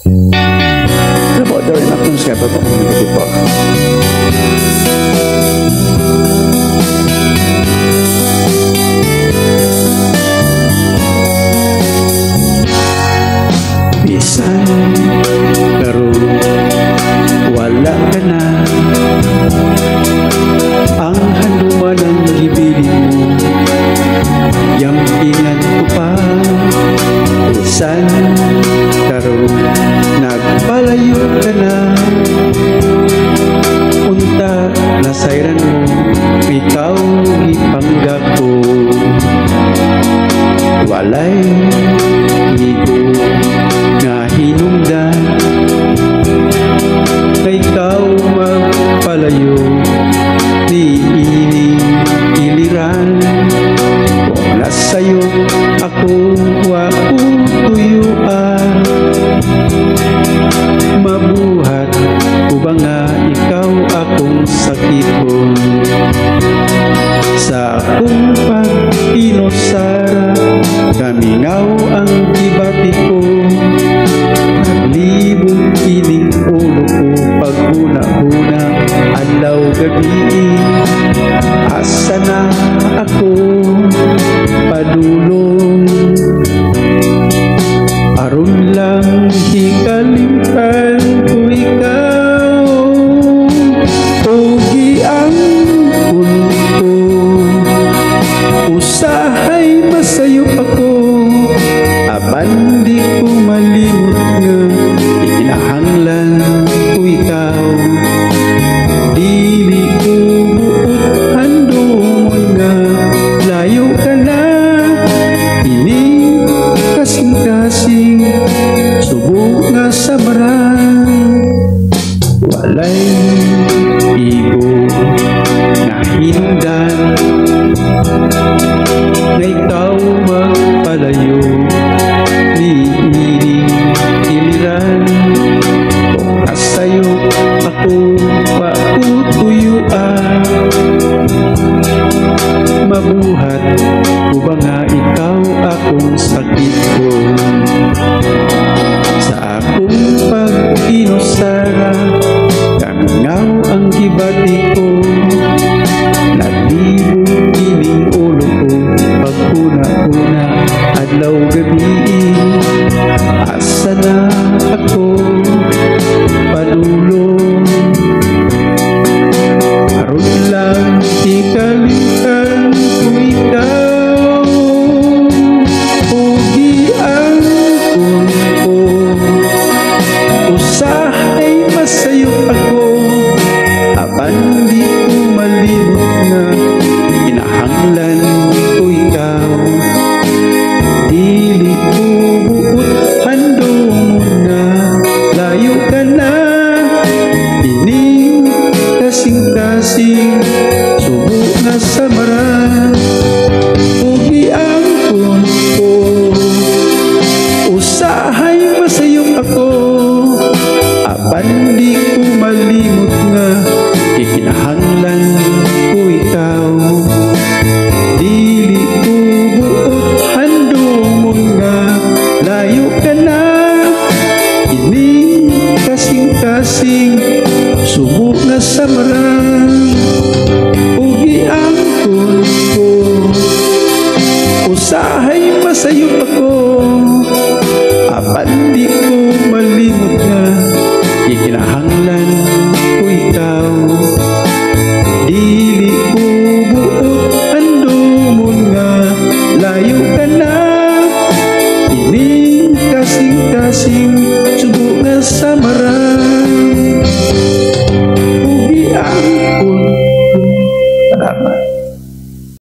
Ano po, daw yung akong siya pa po. Hindi po. Bisan karon wala ka na, ang hanuman ang gibilin mo, yampingan ko pa. Bisan karon nagpalayo ka na, unta nasayran mo, ikaw ipangga ko. Walay igo nga hinungdan, na ikaw magpalayo, di ining iliran. Wala sa'yo ako wautuyuan, mabuhat ko ba nga ikaw akong sakipon. Sa akong pag-inosara, kamingaw ang gibati ko, naglibong ining ulo ko, pag-una-una adlaw gabi. Asa na ako padulong, aron lang hikalimtan ko ikaw, o giangkon ko. Usahay masayop ako, aban di ko malimot nga, ikinahanglan ko ikaw. Dili ko buot handumon nga, layo ka na, ini kasing-kasing, subok nga sa baran. Walay igo nga hinungdan, na ikaw magpalayo, di ining iliran. Kung kasayo ako pautuyuan, mabuhat ko ba nga ikaw akong sakit ko. Sa akong pag-inosara, kamingaw ang gibati ko, naglibong ining ulo ko, pag-una-una adlaw gabi. Asa na ako padulong, aron lang hikalimtan ko ikaw, o giangkon ko. Usahay masayop ako, apan di ko malimot nga, kinahanglan ko ikaw. Dili ko buot handumon nga, layo ka na, ining kasing-kasing, subok nga sa maran. O giangkon ko, usahay masayop ako, apan di ko malimot nga, ikinahanglan ko ikaw. Dili ko buot handumon nga, layo ka na, ini kasing-kasing, subok nga sa maran.